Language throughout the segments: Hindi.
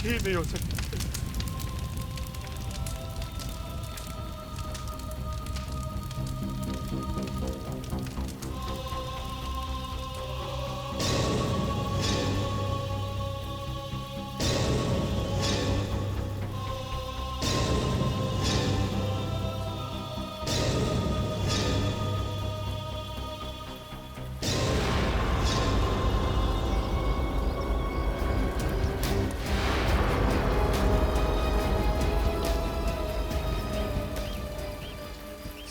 ही नहीं हो सकती।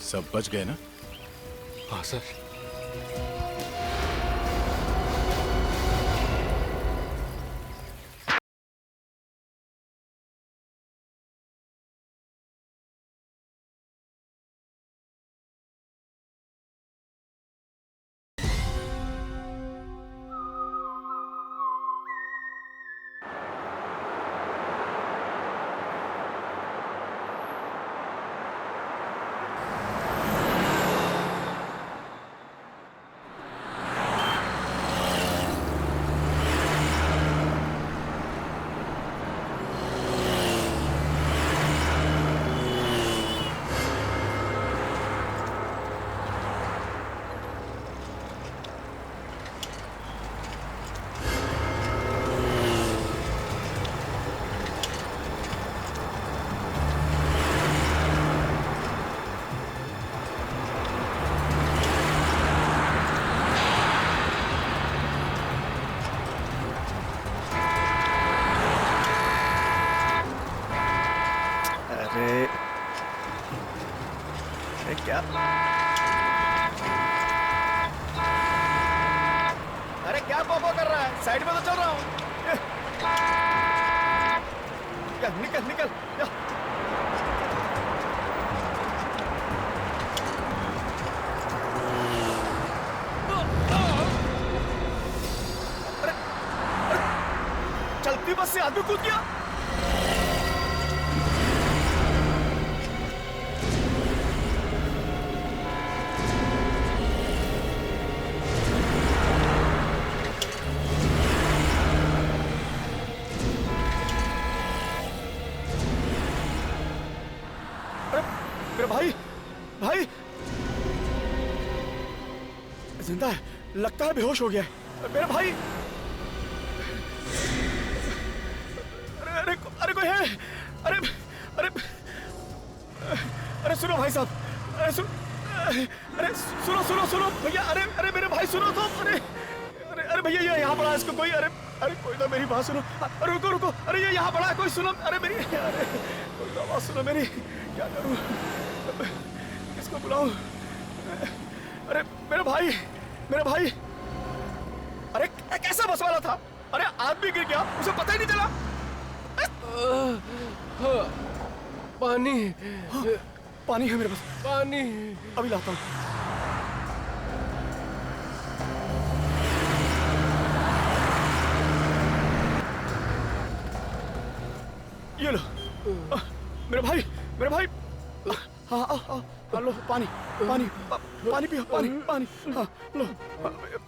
सब बच गए ना? हाँ सर। क्या? अरे क्या पोपो कर रहा है? साइड में तो चल रहा हूँ। निकल निकल। अरे चलती बस से आदमी कूद गया। भाई भाई जिंदा है, लगता है बेहोश हो गया है मेरा भाई। अरे अरे अरे कोई है? अरे अरे अरे सुनो भाई साहब, अरे सुनो सुनो सुनो भैया, अरे अरे मेरे भाई सुनो तो। अरे अरे अरे भैया ये यहाँ पड़ा है, इसको कोई। अरे अरे कोई तो मेरी बात सुनो। रुको रुको, अरे ये यहाँ पड़ा है, कोई सुनो। अरे मेरी, अरे कोई तो आवाज सुनो मेरी। क्या करूँ, किसको बुलाऊं? अरे मेरा भाई, मेरा भाई। अरे कैसा बस वाला था? अरे आदमी गिर गया, उसे पता ही नहीं चला। पानी। हाँ, पानी है मेरे पास। पानी अभी लाता हूँ। ये लो मेरे भाई, मेरे भाई। हाँ हाँ लो पानी, पानी पानी पियो, पानी पानी। हाँ लो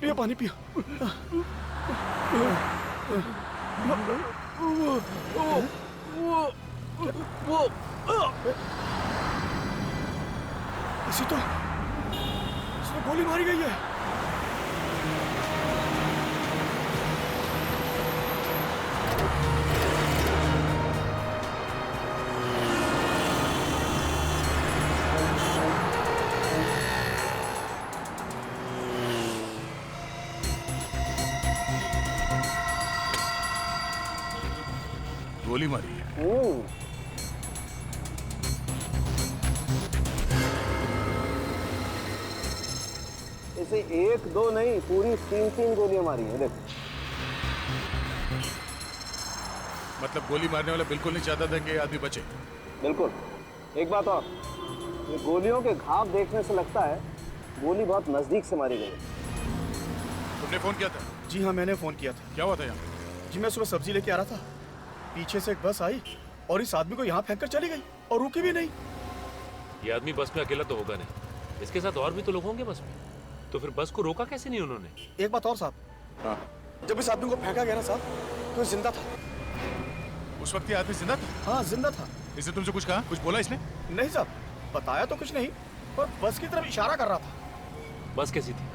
पियो, पानी पियो। इसी तो इसमें गोली मारी गई है। गोली मारी है। इसे एक दो नहीं, पूरी तीन तीन गोलियां मारी है। देखो, मतलब गोली मारने वाला बिल्कुल नहीं चाहता था कि ये आदमी बचे। बिल्कुल। एक बात और, ये गोलियों के घाव देखने से लगता है गोली बहुत नजदीक से मारी गई। तुमने फोन किया था? जी हाँ, मैंने फोन किया था। क्या हुआ था यहाँ? जी मैं सुबह सब्जी लेके आ रहा था, पीछे से एक बस आई और इस आदमी को यहाँ फेंक कर चली गई और रुकी भी नहीं। ये आदमी बस में अकेला तो होगा नहीं, इसके साथ और भी तो लोग होंगे बस में, तो फिर बस को रोका कैसे नहीं उन्होंने? एक बात और साहब, हाँ। जब इस आदमी को फेंका गया ना साहब, तो जिंदा था। उस वक्त ये आदमी जिंदा था? हाँ जिंदा था। इसने तुमसे कुछ कहा? कुछ बोला इसने? नहीं साहब, बताया तो कुछ नहीं, पर बस की तरफ इशारा कर रहा था। बस कैसी थी?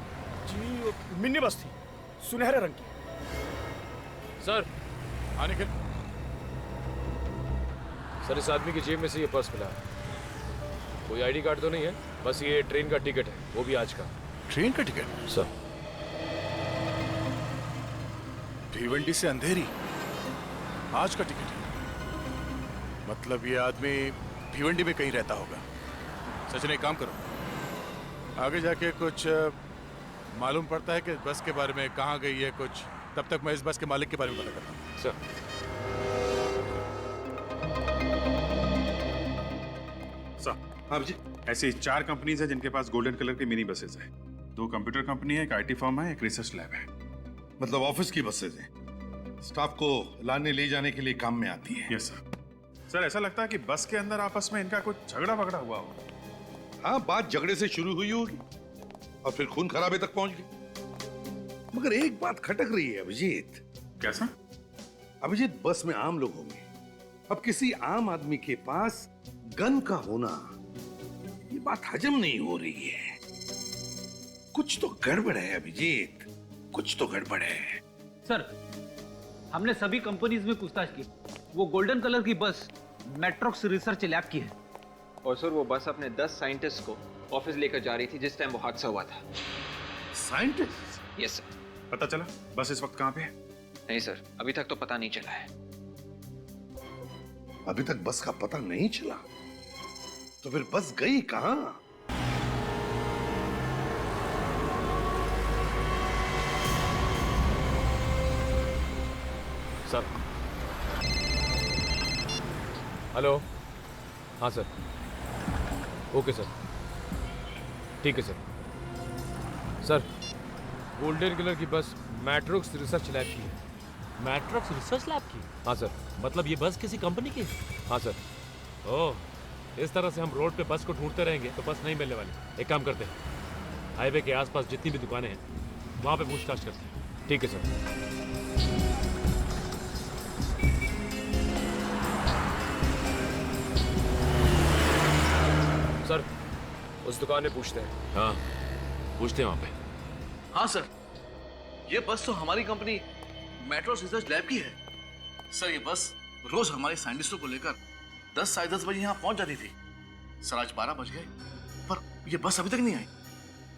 जी मिनी बस थी, सुनहरे रंग की। सर, हाँ निखिल, सर इस आदमी की जेब में से ये पर्स मिला है। कोई आईडी कार्ड तो नहीं है, बस ये ट्रेन का टिकट है, वो भी आज का। ट्रेन का टिकट? सर, भिवंडी से अंधेरी, आज का टिकट है। मतलब ये आदमी भिवंडी में कहीं रहता होगा। सचिन एक काम करो, आगे जाके कुछ मालूम पड़ता है कि बस के बारे में कहाँ गई है कुछ, तब तक मैं इस बस के मालिक के बारे में पता करता हूँ। सर। हाँ जी, ऐसी 4 कंपनीज हैं जिनके पास गोल्डन कलर की मिनी बसेस हैं। 2 कंप्यूटर कंपनी है, एक आईटी फर्म है, एक रिसर्च लैब है। मतलब ऑफिस की बसेज हैं, स्टाफ को लाने ले जाने के लिए काम में आती है। Yes sir. सर ऐसा लगता है कि बस के अंदर आपस में इनका कुछ झगड़ा वगड़ा हुआ होगा। हाँ, बात झगड़े से शुरू हुई होगी और फिर खून खराबे तक पहुंच गई। मगर एक बात खटक रही है अभिजीत। कैसा? अभिजीत, बस में आम लोग होंगे, अब किसी आम आदमी के पास गन का होना, ये बात हजम नहीं हो रही है। कुछ तो गड़बड़ है अभिजीत, कुछ तो गड़बड़ है। सर, हमने सभी कंपनीज में पूछताछ की। वो गोल्डन कलर की बस मैट्रोक्स रिसर्च लैब की है। और सर वो बस अपने 10 साइंटिस्ट को ऑफिस लेकर जा रही थी जिस टाइम वो हादसा हुआ था। साइंटिस्ट? Yes sir. पता चला बस इस वक्त कहाँ पे है? नहीं सर, अभी तक तो पता नहीं चला है। अभी तक बस का पता नहीं चला, तो फिर बस गई कहां? सर। हेलो। हाँ सर। ओके सर, ठीक है सर। सर, गोल्डन कलर की बस मैट्रोक्स रिसर्च लैब की है। मैट्रोक्स रिसर्च लैब की? हाँ सर। मतलब ये बस किसी कंपनी की है? हाँ सर। ओह, इस तरह से हम रोड पे बस को ढूंढते रहेंगे तो बस नहीं मिलने वाली। एक काम करते हैं, हाईवे के आसपास जितनी भी दुकानें हैं वहां पे पूछताछ करते हैं। ठीक है सर। सर, उस दुकान में पूछते हैं। हाँ, पूछते हैं वहां पे। हाँ सर, ये बस तो हमारी कंपनी मेट्रो रिसर्च लैब की है। सर ये बस रोज हमारे साइंटिस्टों को लेकर 10 साढ़े 10 बजे यहाँ पहुंच जाती थी। सर आज 12 बज गए पर ये बस अभी तक नहीं आई।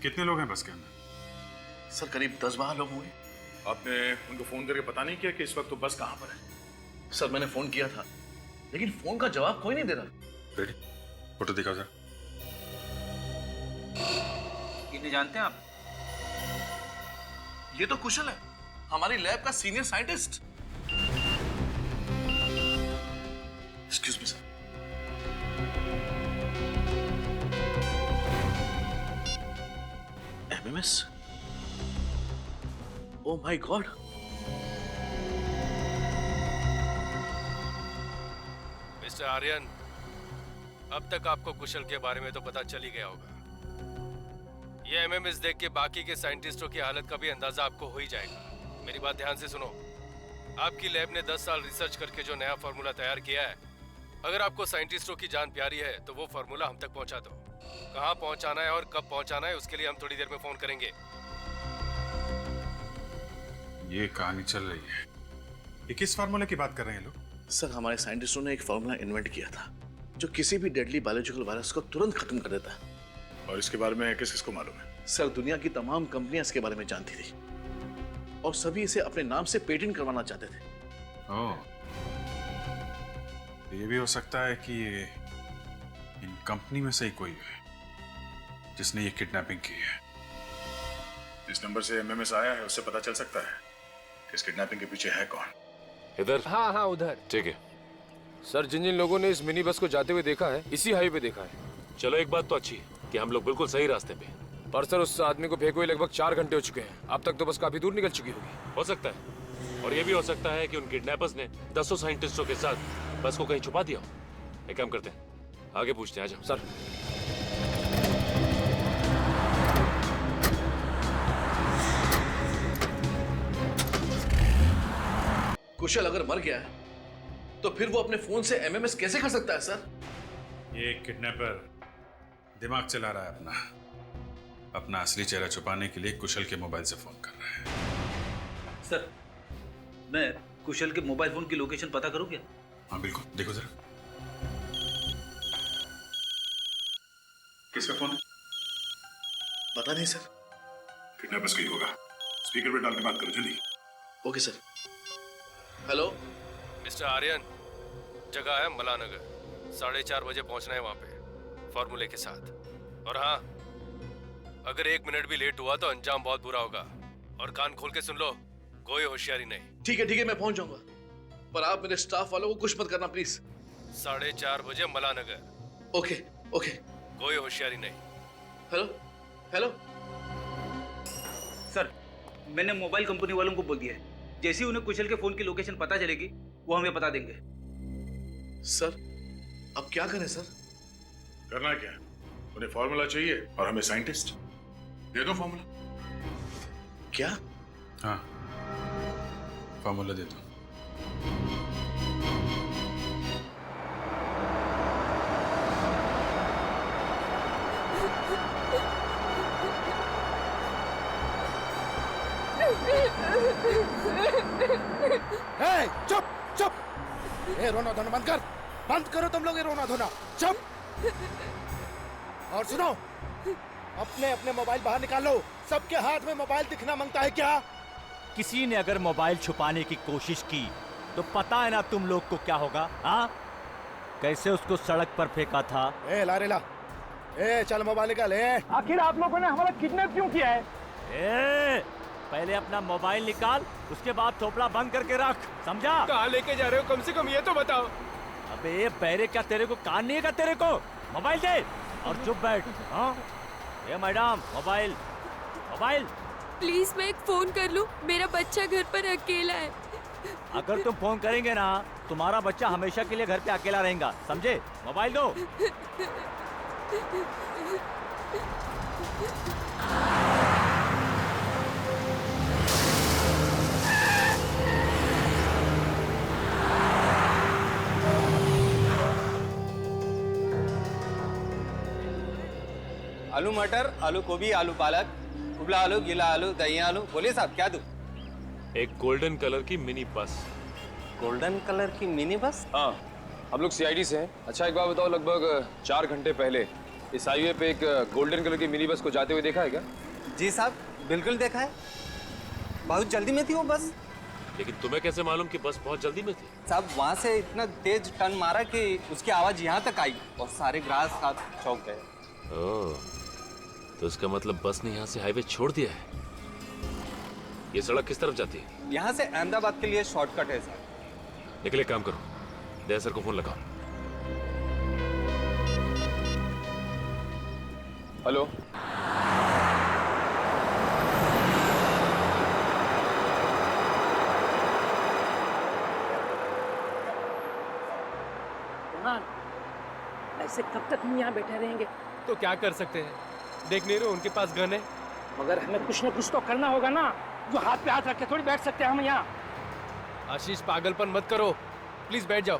कितने लोग हैं बस के अंदर? सर करीब 10-12 लोग होंगे। आपने उनको फोन करके पता नहीं किया कि इस वक्त तो बस कहाँ पर है? सर मैंने फोन किया था लेकिन फोन का जवाब कोई नहीं दे रहा। रेडी, फोटो दिखाओ जरा। इन्हें जानते हैं आप? ये तो कुशल है, हमारी लैब का senior scientist. Excuse me sir. MMS? Oh my god. Mister Aryan, अब तक आपको कुशल के बारे में तो पता चल ही गया होगा। ये एमएमएस देख के बाकी के साइंटिस्टों की हालत का भी अंदाजा आपको हो ही जाएगा। मेरी बात ध्यान से सुनो। आपकी लैब ने 10 साल रिसर्च करके जो नया फार्मूला तैयार किया है, अगर आपको साइंटिस्टों की जान प्यारी है तो वो फार्मूला हम तक पहुंचा दो। कहाँ पहुंचाना है और कब पहुंचाना है उसके लिए हम थोड़ी देर में फोन करेंगे। ये कहानी चल रही है। ये किस फार्मूले की बात कर रहे हैं लोग? सर हमारे साइंटिस्टों ने एक फार्मूला इन्वेंट किया था जो किसी भी डेडली बायोलॉजिकल वायरस को तुरंत खत्म कर देता है। और इसके बारे में किस किस को मालूम है? सर दुनिया की तमाम कंपनियां इसके बारे में जानती थी और सभी इसे अपने नाम से पेटेंट करवाना चाहते थे। ओह, ये भी हो सकता है कि ये इन कंपनी में से ही कोई है जिसने ये किडनैपिंग की है। जिस नंबर से एमएमएस आया है उससे पता चल सकता है कि इस किडनैपिंग के पीछे है कौन। इधर? हाँ हाँ उधर। ठीक है सर, जिन जिन लोगों ने इस मिनी बस को जाते हुए देखा है, इसी हाईवे पे देखा है। चलो, एक बात तो अच्छी है कि हम लोग बिल्कुल सही रास्ते पे हैं। पर सर, उस आदमी को फेंके हुए लगभग 4 घंटे हो चुके हैं। अब तक तो बस काफी दूर निकल चुकी होगी। हो सकता है, और ये भी हो सकता है कि उन किडनैपर्स ने 10 साइंटिस्टों के साथ बस को कहीं छुपा दिया हो। एक काम करते हैं, आगे पूछते हैं। आ जाओ सर। कुशल अगर मर गया है तो फिर वो अपने फोन से एमएमएस कैसे कर सकता है सर? ये किडनैपर दिमाग चला रहा है अपना असली चेहरा छुपाने के लिए कुशल के मोबाइल से फोन कर रहा है। सर, मैं कुशल के मोबाइल फोन की लोकेशन पता करूं क्या? हाँ बिल्कुल, देखो जरा। किसका फोन है? पता नहीं सर। किडनैपर्स का ही होगा। स्पीकर पे डाल के बात करो जल्दी। Okay sir. Hello mister Aryan, जगह है मलानगर, 4:30 बजे पहुंचना है वहां पे फॉर्मूले के साथ। और हाँ, अगर 1 मिनट भी लेट हुआ तो अंजाम बहुत बुरा होगा। और कान खोल के सुन लो, कोई होशियारी नहीं। ठीक है मैं पहुंच जाऊंगा, पर आप मेरे स्टाफ वालों को कुछ मत करना प्लीज। 4:30 बजे मलानगर। ओके। कोई होशियारी नहीं। हेलो सर, मैंने मोबाइल कंपनी वालों को बोल दिया है, जैसे ही उन्हें कुशल के फोन की लोकेशन पता चलेगी वो हमें बता देंगे। सर, अब क्या करें सर? करना क्या? उन्हें फॉर्मूला चाहिए और हमें साइंटिस्ट। दे दो फॉर्मूला। क्या? हाँ, फॉर्मूला दे दो। चुप! ये रोना धोना बंद करो तुम लोग, ये रोना धोना। चुप! और सुनो, अपने मोबाइल बाहर निकालो। सबके हाथ में मोबाइल दिखना मांगता है क्या? किसी ने अगर मोबाइल छुपाने की कोशिश की तो पता है ना तुम लोग को क्या होगा? हाँ, कैसे उसको सड़क पर फेंका था। ला चल मोबाइल निकाल। आखिर आप लोगों ने हमारा किडनैप क्यों किया है? पहले अपना मोबाइल निकाल, उसके बाद थोपड़ा बंद करके रख, समझा? कहाँ लेके जा रहे हो, कम से कम ये तो बताओ। अबे बैरे, क्या तेरे को कान नहीं है क्या? तेरे को मोबाइल दे और चुप बैठ। हाँ, ये मैडम, मोबाइल। प्लीज मैं एक फोन कर लूं, मेरा बच्चा घर पर अकेला है। अगर तुम फोन करेंगे ना, तुम्हारा बच्चा हमेशा के लिए घर पे अकेला रहेगा, समझे? मोबाइल दो। आलू मटर, आलू गोभी, आलू पालक, उबला आलू, गीला आलू, दही आलू। बोलिए साहब, क्या दूं? एक गोल्डन कलर की मिनी बस। गोल्डन कलर की मिनी बस? हाँ, हम लोग सीआईडी से हैं। अच्छा एक बात बताओ, लगभग 4 घंटे पहले इस हाईवे पे एक गोल्डन कलर की मिनी बस को जाते हुए देखा है क्या? जी साहब, बिल्कुल देखा है। बहुत जल्दी में थी वो बस। लेकिन तुम्हें कैसे मालूम कि बस बहुत जल्दी में थी? साहब, वहाँ से इतना तेज टर्न मारा कि उसकी आवाज यहाँ तक आई और सारे ग्राहक साथ चौंक गए। ओह, तो इसका मतलब बस ने यहाँ से हाईवे छोड़ दिया है। ये सड़क किस तरफ जाती है? यहाँ से अहमदाबाद के लिए शॉर्टकट है सर। निकले, काम करो, दया सर को फोन लगाओ। हेलो, ऐसे कब तक हम यहाँ बैठे रहेंगे? तो क्या कर सकते हैं, देख नहीं रहे उनके पास गन है। मगर हमें कुछ न कुछ तो करना होगा ना, जो हाथ पे हाथ रख के थोड़ी बैठ सकते हैं हम यहाँ। आशीष, पागलपन मत करो, प्लीज बैठ जाओ।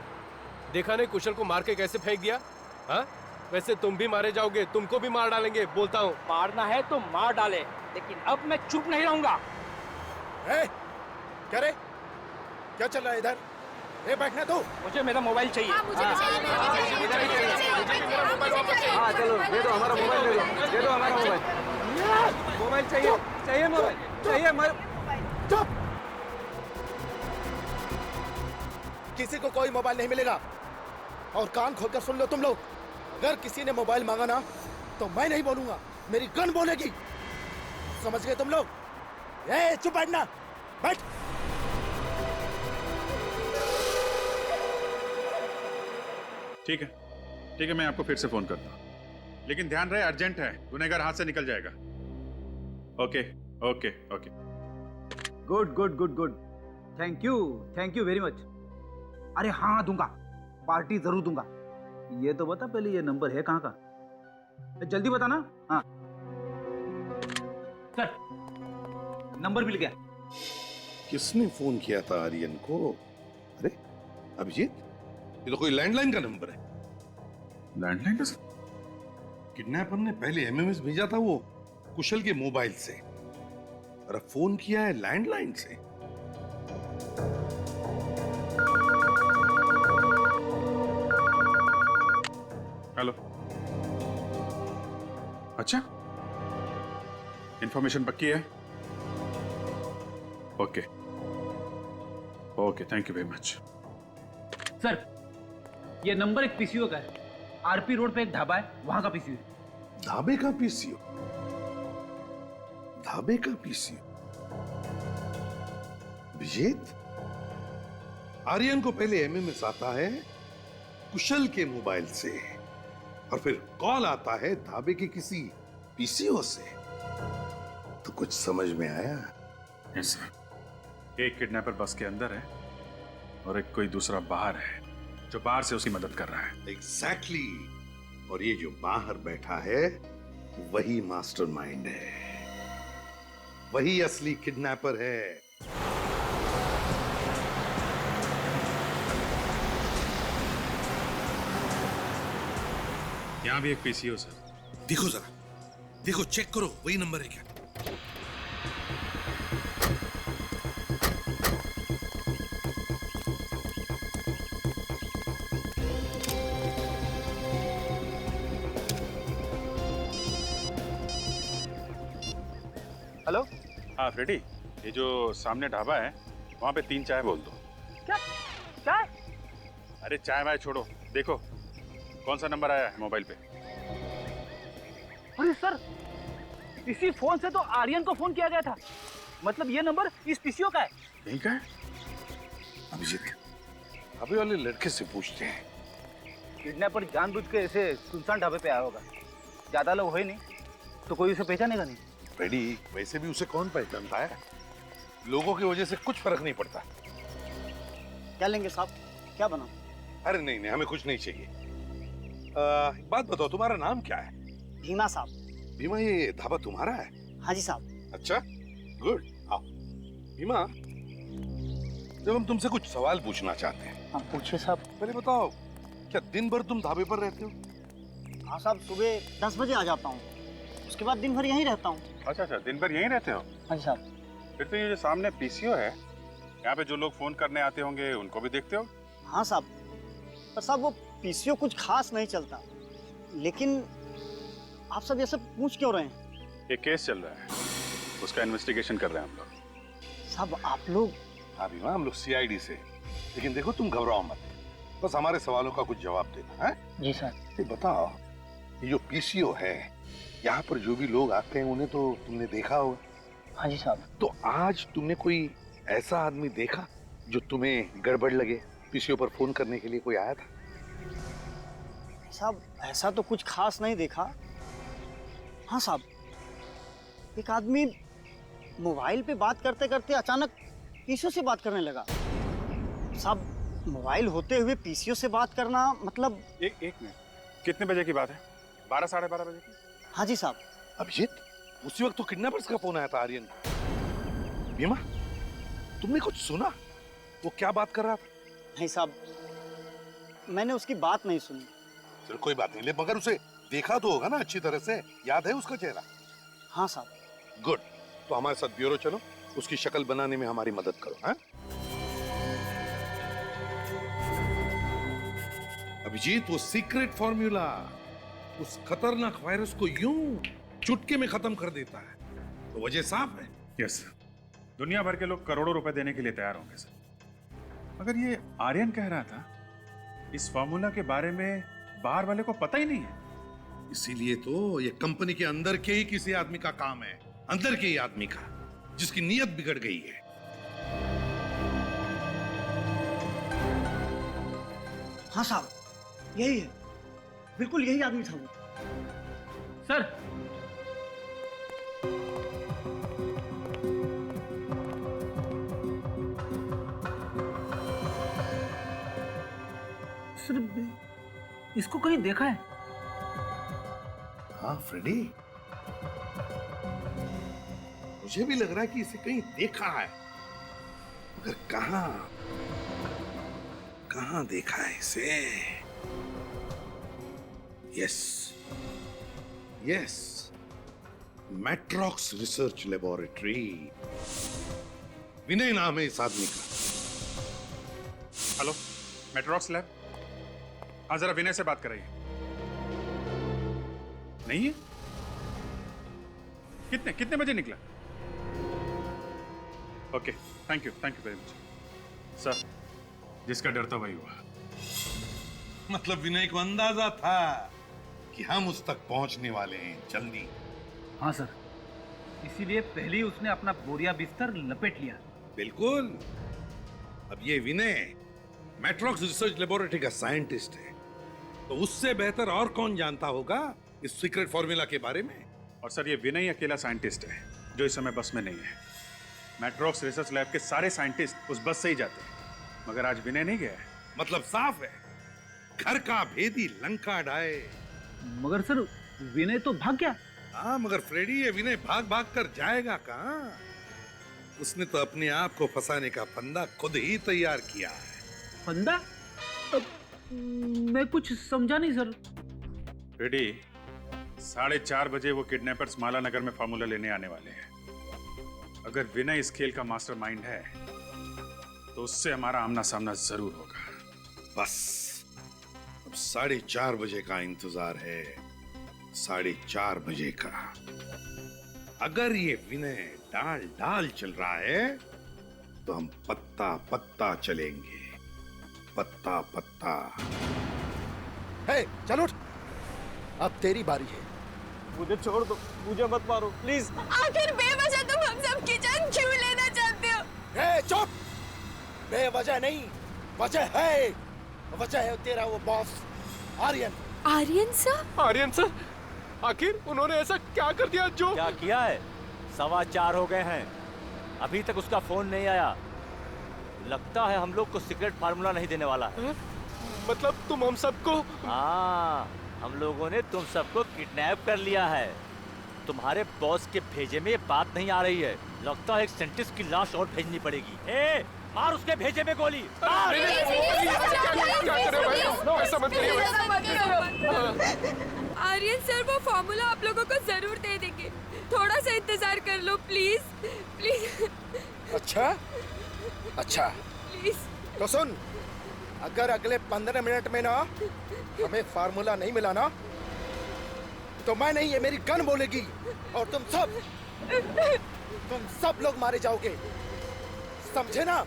देखा नहीं कुशल को मार के कैसे फेंक दिया? हाँ, वैसे तुम भी मारे जाओगे, तुमको भी मार डालेंगे, बोलता हूँ। मारना है तो मार डाले, लेकिन अब मैं चुप नहीं रहूंगा। क्या रे? क्या चल रहा है इधर? बैठना तू। मुझे मेरा मोबाइल चाहिए। हाँ चलो, दे दो हमारा मोबाइल, दे दो हमारा मोबाइल। मोबाइल चाहिए मोबाइल चाहिए। चुप! किसी को कोई मोबाइल नहीं मिलेगा। और कान खोलकर सुन लो तुम लोग, अगर किसी ने मोबाइल मांगा ना तो मैं नहीं बोलूंगा, मेरी गन बोलेगी। समझ गए तुम लोग? चुप बैठना, बैठ। ठीक है, मैं आपको फिर से फोन करता हूँ, लेकिन ध्यान रहे अर्जेंट है, गुनहगार हाथ से निकल जाएगा। Okay. Good. Thank you very much. अरे हाँ, दूंगा, पार्टी जरूर दूंगा। ये तो बता पहले, ये नंबर है कहाँ का? जल्दी बता ना। हाँ सर, नंबर मिल गया। किसने फोन किया था आर्यन को? अरे अभिजीत, ये तो कोई लैंडलाइन का नंबर है। लैंडलाइन का? किडनैपर ने पहले एमएमएस भेजा था वो कुशल के मोबाइल से, और अब फोन किया है लैंडलाइन से। हेलो। अच्छा, इंफॉर्मेशन पक्की है? Okay okay, thank you very much. Sir, ये नंबर एक पीसीओ का है। आरपी रोड पे एक ढाबा है, वहां का पीसीओ। ढाबे का पीसीओ? ढाबे का पीसीओ? विजेत, आर्यन को पहले एमएमएस आता है कुशल के मोबाइल से, और फिर कॉल आता है ढाबे के किसी पीसीओ से। तो कुछ समझ में आया? Yes sir. एक किडनैपर बस के अंदर है और एक कोई दूसरा बाहर है जो बाहर से उसकी मदद कर रहा है। एग्जैक्टली। और ये जो बाहर बैठा है वही मास्टरमाइंड है, वही असली किडनैपर है। यहां भी एक पीसीओ सर। देखो जरा, देखो, चेक करो, वही नंबर है क्या? हेलो। हाँ फ्रेडी, ये जो सामने ढाबा है वहां पे 3 चाय बोल दो। क्या चाय? अरे चाय वाय छोड़ो, देखो कौन सा नंबर आया है मोबाइल पे। अरे सर, इसी फोन से तो आर्यन को फोन किया गया था। मतलब ये नंबर इस पीसीओ का है। यही का है? अभिजीत, अभी वाले लड़के से पूछते हैं। किडनैपर जानबूझ के ऐसे सुनसान ढाबे पे आया होगा। ज्यादा लोग हो ही नहीं, तो कोई उसे पहचानेगा नहीं। फ्रेडी, वैसे भी उसे कौन पहचानता है? लोगों की वजह से कुछ फर्क नहीं पड़ता। क्या लेंगे साहब? क्या बना? अरे नहीं नहीं, हमें कुछ नहीं चाहिए। एक बात बताओ, तुम्हारा नाम क्या है? भीमा साहब। भीमा, ये ढाबा तुम्हारा है? हाँ जी साहब। अच्छा, गुड। आओ। भीमा, जब हम तुमसे कुछ सवाल पूछना चाहते हैं। हाँ पूछिए साहब। पहले बताओ, क्या दिन भर तुम ढाबे पर रहते हो? हाँ साहब, सुबह 10 बजे आ जाता हूँ, उसके बाद दिन भर यहीं रहता हूँ। अच्छा अच्छा, दिन भर यहीं रहते हो? हाँ जी साहब। फिर तो ये जो सामने पीसीओ है, यहाँ पे जो लोग फोन करने आते होंगे उनको भी देखते हो? हाँ साहब, पर साहब वो पीसीओ कुछ खास नहीं चलता। लेकिन आप सब ये सब पूछ क्यों रहे हैं? एक केस चल रहा है, उसका इन्वेस्टिगेशन कर रहे हैं हम लोग। साहब आप लोग? हाँ भीमा, हम लोग सीआईडी से। लेकिन देखो, तुम घबराओ मत, बस हमारे सवालों का कुछ जवाब देना है। जी सर। ये बताओ, ये जो पीसीओ है, यहाँ पर जो भी लोग आते हैं उन्हें तो तुमने देखा होगा? हाँ जी साहब। तो आज तुमने कोई ऐसा आदमी देखा जो तुम्हें गड़बड़ लगे? पीसीओ पर फोन करने के लिए कोई आया था? साहब ऐसा तो कुछ खास नहीं देखा। हाँ साहब, एक आदमी मोबाइल पे बात करते करते अचानक पीसीओ से बात करने लगा। साहब मोबाइल होते हुए पीसीओ से बात करना मतलब। एक मिनट, कितने बजे की बात है? 12 साढ़े 12 बजे की? हाँ जी साहब। अभिजीत, उसी वक्त तो किडनैपर्स का फोन आया था आर्यन को। भीमा, तुमने कुछ सुना? वो क्या बात कर रहा था? नहीं साहब, मैंने उसकी बात नहीं सुनी। चलो कोई बात नहीं, ले मगर उसे देखा तो होगा ना अच्छी तरह से? याद है उसका चेहरा? हाँ साहब। गुड, तो हमारे साथ ब्यूरो चलो, उसकी शक्ल बनाने में हमारी मदद करो। हाँ अभिजीत, वो सीक्रेट फॉर्मूला उस खतरनाक वायरस को यूं चुटकी में खत्म कर देता है, तो वजह साफ है। यस, दुनिया भर के लोग करोड़ों रुपए देने के लिए तैयार होंगे सर। मगर ये आर्यन कह रहा था इस फॉर्मूला के बारे में बाहर वाले को पता ही नहीं है। इसीलिए तो ये कंपनी के अंदर के ही किसी आदमी का काम है, अंदर के ही आदमी का, जिसकी नीयत बिगड़ गई है। हाँ साहब, यही है, बिल्कुल यही आदमी था वो। सर, सर इसको कहीं देखा है? हाँ फ्रेडी, मुझे भी लग रहा है कि इसे कहीं देखा है, मगर कहां कहां देखा है इसे? Yes yes, Matrox research laboratory. Vinay नाम है इस आदमी का। Hello, Metrox lab. हाँ, जरा विनय से बात कराइए। नहीं है? कितने बजे निकला? Okay, thank you very much sir. जिसका डर था वही हुआ। मतलब विनय को अंदाजा था कि हम उस तक पहुंचने वाले हैं जल्दी। हाँ सर, इसीलिए पहले ही उसने अपना बोरिया बिस्तर लपेट लिया। बिल्कुल। अब ये विनय मैट्रॉक्स रिसर्च लेबोरेटरी का साइंटिस्ट है, तो उससे बेहतर और कौन जानता होगा इस सीक्रेट फॉर्मूला के बारे में। और सर, ये विनय अकेला साइंटिस्ट है जो इस समय बस में नहीं है। मैट्रॉक्स रिसर्च लैब के सारे साइंटिस्ट उस बस से ही जाते हैं, मगर आज विनय नहीं गया है। मतलब साफ है, घर का भेदी लंका ढाए। मगर सर, विनय तो भाग गया। हाँ, मगर फ्रेडी, ये विनय भाग भाग कर जाएगा कहाँ? उसने तो अपने आप को फंसाने का फंदा खुद ही तैयार किया है। फंदा? मैं कुछ समझा नहीं सर। रेडी, 4:30 बजे वो किडनैपर्स माला नगर में फार्मूला लेने आने वाले हैं। अगर विनय इस खेल का मास्टरमाइंड है तो उससे हमारा आमना सामना जरूर होगा। बस अब 4:30 बजे का इंतजार है, 4:30 बजे का। अगर ये विनय डाल डाल चल रहा है तो हम पत्ता पत्ता चलेंगे, पत्ता पत्ता। हे, चल उठ, अब तेरी बारी है। मुझे छोड़ दो, मुझे मत मारो प्लीज। आखिर बेवजह तुम हम सब की जान क्यों लेना चाहते हो? हे, चुप! बेवजह नहीं, वजह है। वजह है तेरा वो boss Aryan. Aryan sir? Aryan sir, आखिर उन्होंने ऐसा क्या कर दिया जो? क्या किया है? 4:15 हो गए हैं, अभी तक उसका फोन नहीं आया। लगता है हम लोग को सीक्रेट फार्मूला नहीं देने वाला है। मतलब तुम हम सबको? हाँ, हम लोगों ने तुम सबको किडनैप कर लिया है। तुम्हारे बॉस के भेजे में ये बात नहीं आ रही है। लगता है एक साइंटिस्ट की लाश और भेजनी पड़ेगी। ए, मार उसके भेजे में गोली। आर्यन सर, वो फॉर्मूला आप लोगों को जरूर दे देंगे। थोड़ा सा इंतजार कर लो प्लीज, प्लीज। अच्छा अच्छा, प्लीज। तो सुन, अगर अगले 15 मिनट में ना हमें फार्मूला नहीं मिला ना, तो मैं नहीं, ये मेरी गन बोलेगी और तुम सब लोग मारे जाओगे, समझे ना?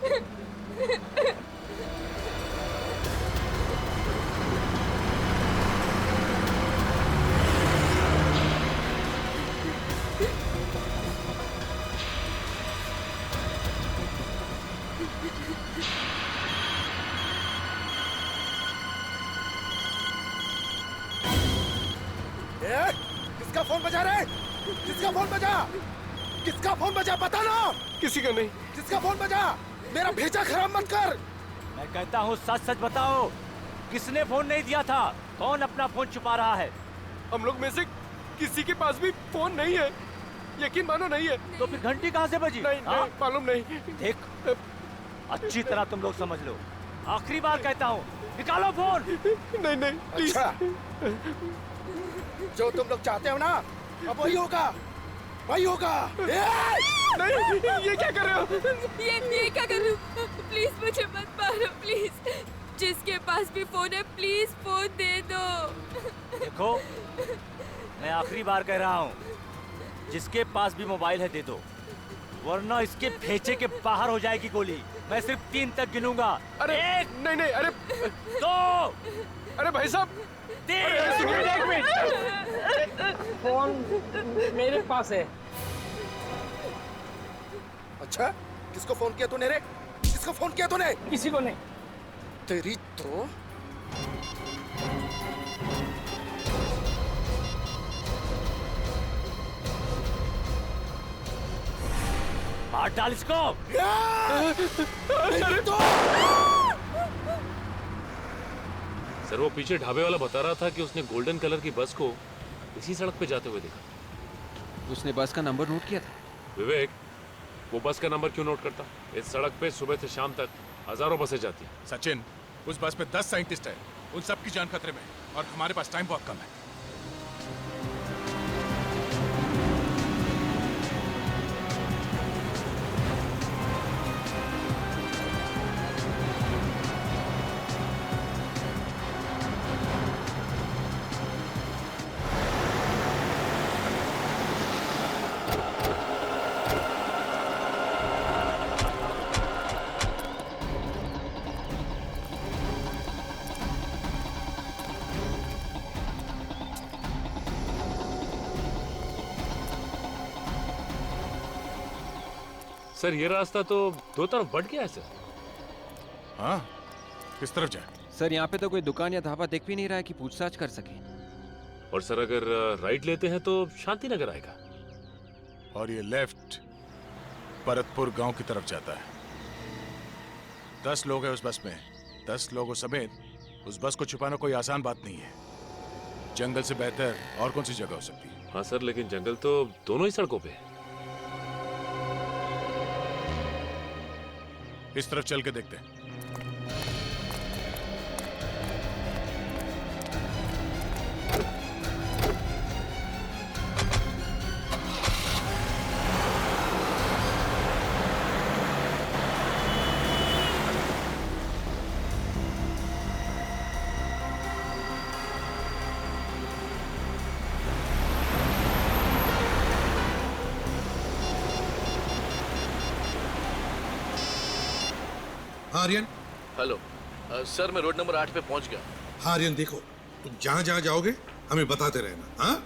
किसका फोन बजा रहे? किसका फोन बजा? किसका फोन बजा, बता ना। किसी का नहीं। किसका फोन बजा? मेरा भेजा खराब मत कर। मैं कहता हूँ सच सच बताओ, किसने फोन नहीं दिया था? कौन अपना फोन छुपा रहा है? हम लोग में से किसी के पास भी फोन नहीं है, यकीन मानो नहीं है। तो फिर घंटी कहाँ से बजी? नहीं, मालूम नहीं। देख, अच्छी तरह तुम लोग समझ लो, आखिरी बार कहता हूँ, निकालो फोन। नहीं। अच्छा, जो तुम लोग चाहते हो ना, अब वही होगा, वही होगा। नहीं, ये क्या कर रहे हो? ये क्या कर रहे हो? प्लीज मुझे मत मारो प्लीज। जिसके पास भी फोन है प्लीज फोन दे दो। देखो, मैं आखिरी बार कह रहा हूँ, जिसके पास भी मोबाइल है दे दो, वरना इसके भेजे के बाहर हो जाएगी गोली। मैं सिर्फ 3 तक गिनूंगा। अरे नहीं, अरे 2। अरे भाई साहब, 3। एक मिनट, फोन मेरे पास है। अच्छा, किसको फोन किया तूने रे? किसको फोन किया तूने? किसी को नहीं। तेरी तो मार डाल इसको। सर, वो पीछे ढाबे वाला बता रहा था कि उसने गोल्डन कलर की बस को इसी सड़क पे जाते हुए देखा। उसने बस का नंबर नोट किया था? विवेक, वो बस का नंबर क्यों नोट करता? इस सड़क पे सुबह से शाम तक हजारों बसें जाती हैं। सचिन, उस बस में 10 साइंटिस्ट हैं। उन सबकी जान खतरे में है और हमारे पास टाइम बहुत कम है। सर ये रास्ता तो दो तरफ बढ़ गया है सर। हाँ, किस तरफ जाए? सर यहाँ पे तो कोई दुकान या ढाबा दिख भी नहीं रहा है कि पूछताछ कर सके। और सर अगर राइट लेते हैं तो शांति नगर आएगा। और ये लेफ्ट परतपुर गांव की तरफ जाता है। 10 लोग हैं उस बस में। 10 लोगों समेत उस बस को छुपाना कोई आसान बात नहीं है। जंगल से बेहतर और कौन सी जगह हो सकती है? हाँ सर, लेकिन जंगल तो दोनों ही सड़कों पे है। इस तरफ चल के देखते हैं। हाँ आर्यन। हेलो सर, मैं रोड नंबर 8 पे पहुंच गया। हाँ आर्यन, देखो तुम जहाँ जहाँ जाओगे हमें बताते रहना। हाँ,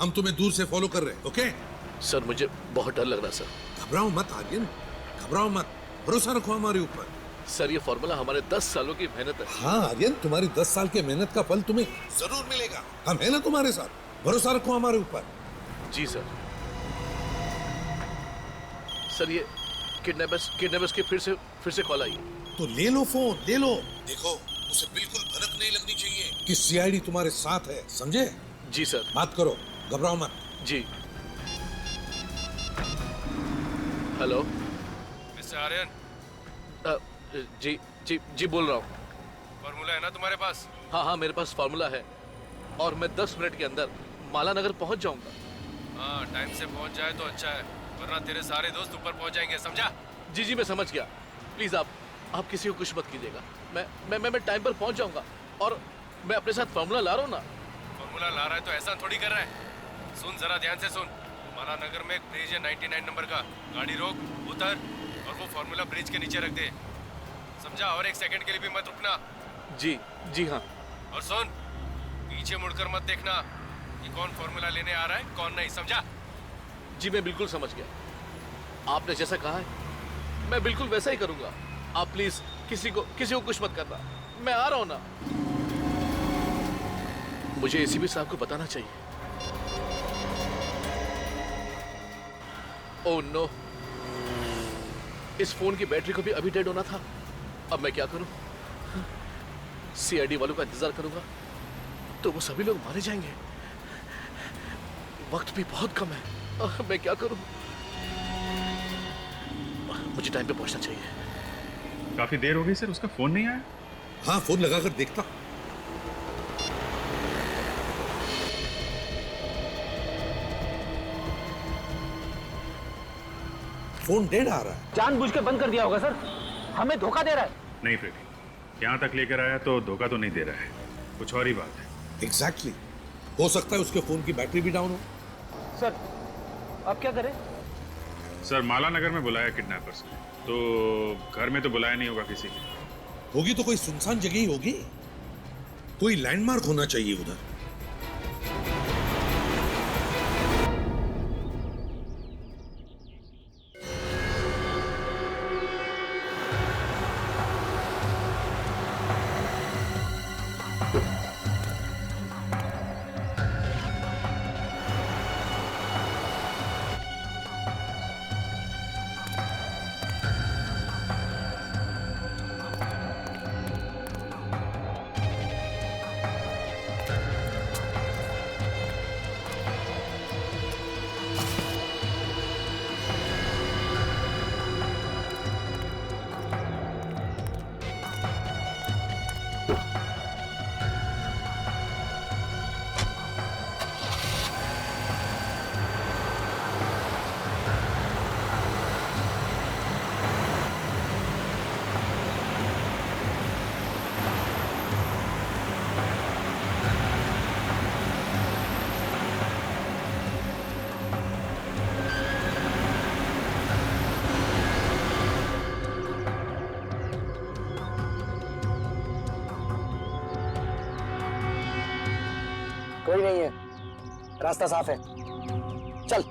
हम तुम्हें दूर से फॉलो कर रहे हैं। ओके सर, मुझे बहुत डर लग रहा है सर। घबराओ मत आर्यन, घबराओ मत, भरोसा रखो हमारे ऊपर। सर, ये फॉर्मूला हमारे 10 सालों की मेहनत है। हाँ आर्यन, तुम्हारी 10 साल की मेहनत का फल तुम्हें जरूर मिलेगा। हम है ना तुम्हारे साथ, भरोसा रखो हमारे ऊपर। जी सर। सर, ये किडनैपर्स की फिर से कॉल आई। तो ले लो फोन, ले लो। देखो उसे बिल्कुल भनक नहीं लगनी चाहिए कि सीआईडी तुम्हारे साथ है, समझे? जी सर। बात करो, घबराओ मत। जी। Hello mister Aryan. जी जी जी बोल रहा हूँ। फॉर्मूला है ना तुम्हारे पास? हाँ हाँ, मेरे पास फॉर्मूला है और मैं 10 मिनट के अंदर माला नगर पहुँच जाऊंगा। हाँ, टाइम से पहुँच जाए तो अच्छा है, वरना तेरे सारे दोस्त ऊपर पहुँच जाएंगे, समझा? जी जी, मैं समझ गया। प्लीज आप किसी को कुछ मत कीजिएगा। मैं टाइम पर पहुंच जाऊंगा और मैं अपने साथ फॉर्मूला ला रहा हूँ ना। फॉर्मूला ला रहा है तो ऐसा थोड़ी कर रहा है। सुन जरा ध्यान से सुन। माला नगर में एक ब्रिज है 99 नंबर का। गाड़ी रोक, उतर और वो फॉर्मूला ब्रिज के नीचे रख दे, समझा? और 1 सेकंड के लिए भी मत रुकना। जी जी हाँ। और सुन, पीछे मुड़कर मत देखना कि कौन फॉर्मूला लेने आ रहा है कौन नहीं, समझा? जी मैं बिल्कुल समझ गया। आपने जैसा कहा है मैं बिल्कुल वैसा ही करूंगा। आप प्लीज किसी को कुछ मत करना। मैं आ रहा हूं ना। मुझे एसीपी साहब को बताना चाहिए। ओह नो, इस फोन की बैटरी को भी अभी डेड होना था। अब मैं क्या करूं? सीआईडी वालों का इंतजार करूंगा तो वो सभी लोग मारे जाएंगे। वक्त भी बहुत कम है। मैं क्या करूं? मुझे टाइम पे पहुंचना चाहिए। काफी देर हो गई सर, उसका फोन नहीं आया। हाँ, फोन लगाकर देखता। फोन डेड आ रहा है। जानबूझ के बंद कर दिया होगा सर, हमें धोखा दे रहा है। नहीं फ्रेडी, यहाँ तक लेकर आया तो धोखा तो नहीं दे रहा है, कुछ और ही बात है। एग्जैक्टली। हो सकता है उसके फोन की बैटरी भी डाउन हो। सर अब क्या करें? सर, माला नगर में बुलाया किडनैपर्स ने, तो घर में तो बुलाया नहीं होगा किसी ने। होगी तो कोई सुनसान जगह ही होगी। कोई लैंडमार्क होना चाहिए उधर। कोई नहीं है, रास्ता साफ है, चल।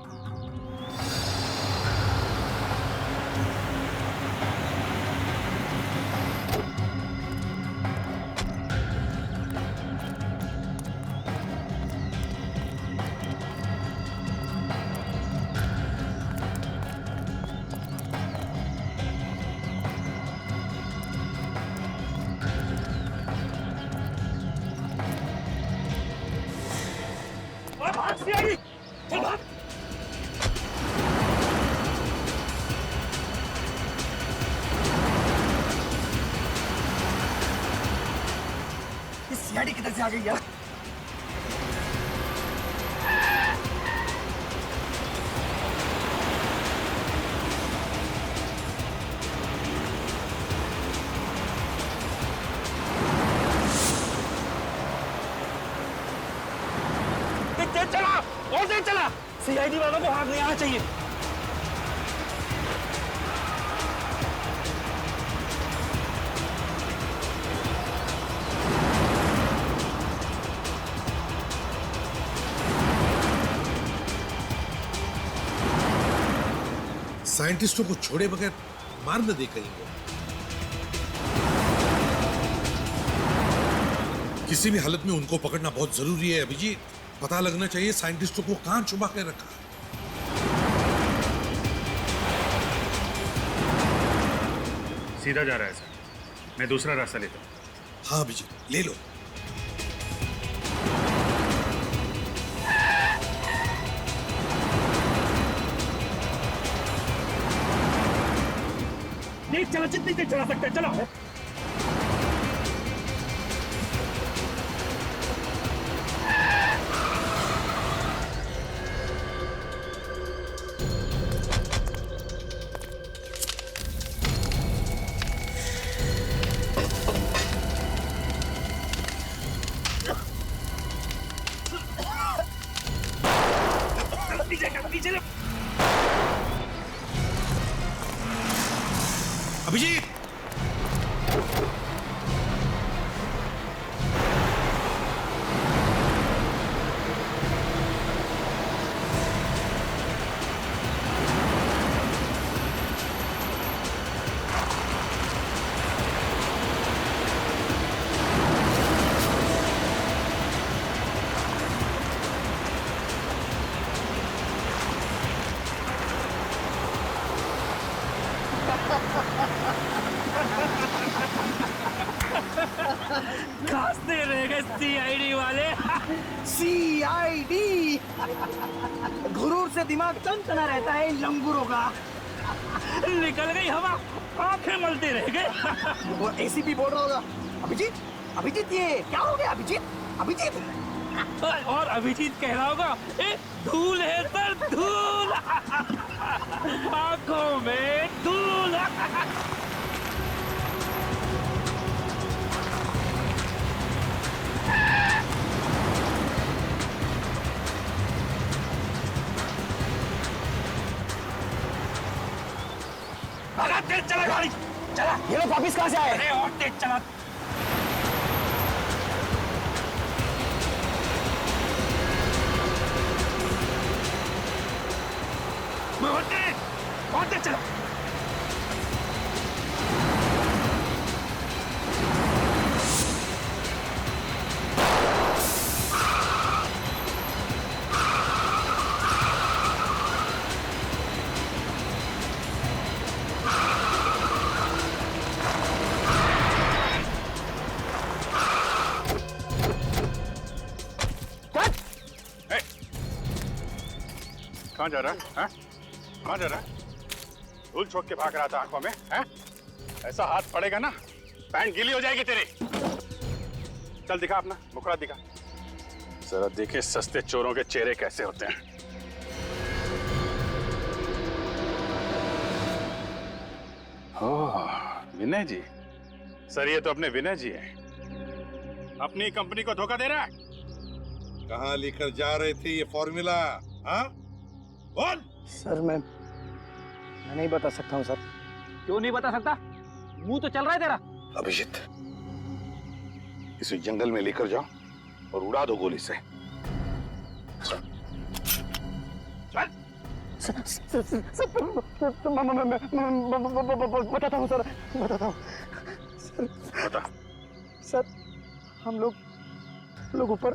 सीआईडी किधर से आ गई यार? चला और तेज चला। सीआईडी वालों को हाथ नहीं आना चाहिए। साइंटिस्टों को छोड़े बगैर मार न दे कहीं वो। किसी भी हालत में उनको पकड़ना बहुत जरूरी है अभिजीत। पता लगना चाहिए साइंटिस्टों को कहां छुपा के रखा है। सीधा जा रहा है सर, मैं दूसरा रास्ता लेता हूँ। हाँ अभिजीत ले लो। नहीं चला, जितनी देर चला सकते हैं चलो। अभिजीत खांसते रह गए सीआईडी वाले। सीआईडी गुरूर से दिमाग चंचना रहता है इन लंगूरों का। निकल गई हवा, आंखें मलते रह गए। वो एसीपी बोल रहा होगा, अभिजीत अभिजीत ये क्या हो गया? अभिजीत अभिजीत और अभिजीत कह रहा होगा ए धूल है सर, धूल आंखों में धूल। तेज चला गाड़ी, चला। ये लोग वापिस कहाँ से आए? अरे और तेज चला। और तेज चला। कहाँ जा रहा है? हाँ? कहाँ जा रहा है? धूल छोड़ के भाग रहा था आंखों में, हैं? ऐसा हाथ पड़ेगा ना, पैंट गीली हो जाएगी तेरी। चल दिखा अपना मुखड़ा दिखा, जरा देखे सस्ते चोरों के चेहरे कैसे होते हैं। ओह विनय जी, सर ये तो अपने विनय जी हैं। अपनी कंपनी को धोखा दे रहा है। कहाँ लेकर जा रहे थे ये फॉर्मूला? हाँ बोल। सर मैं नहीं बता सकता हूँ सर। क्यों नहीं बता सकता? मुंह तो चल रहा है तेरा। अभिजीत इसे जंगल में लेकर जाओ और उड़ा दो गोली से। बताता हूँ सर, बताता हूँ बता। सर, हम लोग ऊपर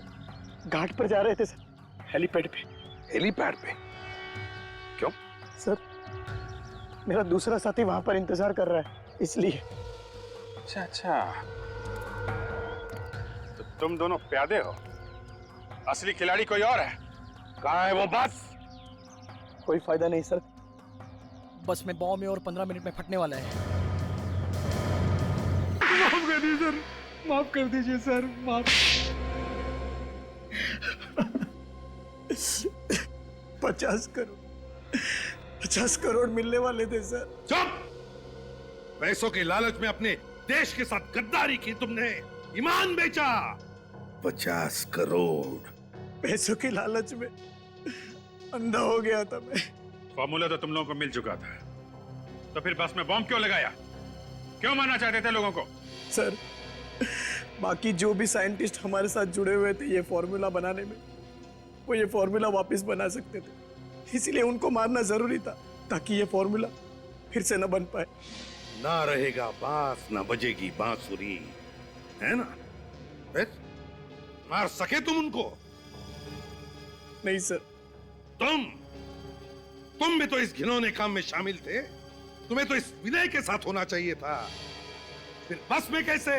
घाट पर जा रहे थे सर, हेलीपैड पे। हेलीपैड पे? क्यों? सर, मेरा दूसरा साथी वहां पर इंतजार कर रहा है, इसलिए। अच्छा अच्छा, तो तुम दोनों प्यादे हो, असली खिलाड़ी कोई और है। कहाँ है वो बस? कोई फायदा नहीं सर, बस में बॉम्ब है और 15 मिनट में फटने वाला है। माफ कर दीजिए सर, माफ कर दीजिए सर, माफ। 50 करोड़ मिलने वाले थे सर। चुप! पैसों के लालच में अपने देश के साथ गद्दारी की तुमने, ईमान बेचा। 50 करोड़ पैसों के लालच में अंधा हो गया था मैं। फॉर्मूला तो तुम लोगों को मिल चुका था, तो फिर बस में बॉम्ब क्यों लगाया? क्यों मारना चाहते थे लोगों को? सर, बाकी जो भी साइंटिस्ट हमारे साथ जुड़े हुए थे ये फॉर्मूला बनाने में, वो ये फॉर्मूला वापस बना सकते थे, इसलिए उनको मारना जरूरी था ताकि ये फॉर्मूला फिर से न बन पाए। ना रहेगा बांस, ना बजेगी बांसुरी, है ना? फिर मार सके तुम उनको? नहीं सर। तुम भी तो इस घिनौने काम में शामिल थे। तुम्हें तो इस विनय के साथ होना चाहिए था, फिर बस में कैसे?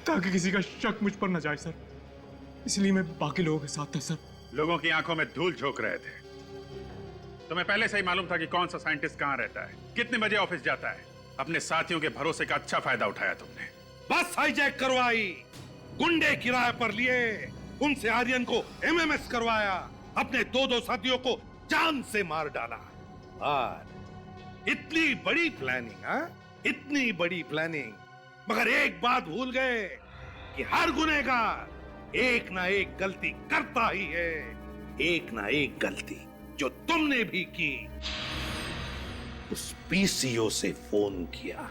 ताकि किसी का शक मुझ पर न जाए सर, इसलिए मैं बाकी लोगों के साथ था सर। लोगों की आंखों में धूल झोंक रहे थे। तुम्हें पहले से ही मालूम था कि कौन सा साइंटिस्ट कहां रहता है, कितने बजे ऑफिस जाता है। अपने साथियों के भरोसे का अच्छा फायदा उठाया तुमने। बस हाईजैक करवाई, गुंडे किराए पर लिए, उनसे आर्यन को एमएमएस करवाया, अपने दो साथियों को जान से मार डाला। और इतनी बड़ी प्लानिंग, हाँ? इतनी बड़ी प्लानिंग, मगर एक बात भूल गए कि हर गुनहगार एक ना एक गलती करता ही है। एक ना एक गलती जो तुमने भी की। उस पीसीओ से फोन किया,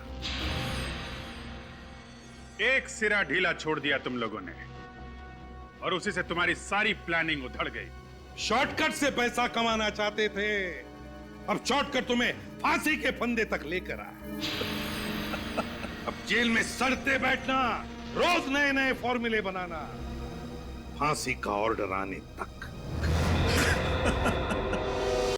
एक सिरा ढीला छोड़ दिया तुम लोगों ने, और उसी से तुम्हारी सारी प्लानिंग उधड़ गई। शॉर्टकट से पैसा कमाना चाहते थे, अब शॉर्टकट तुम्हें फांसी के फंदे तक लेकर आया। अब जेल में सड़ते बैठना, रोज नए नए फॉर्मूले बनाना, फांसी का ऑर्डर आने तक।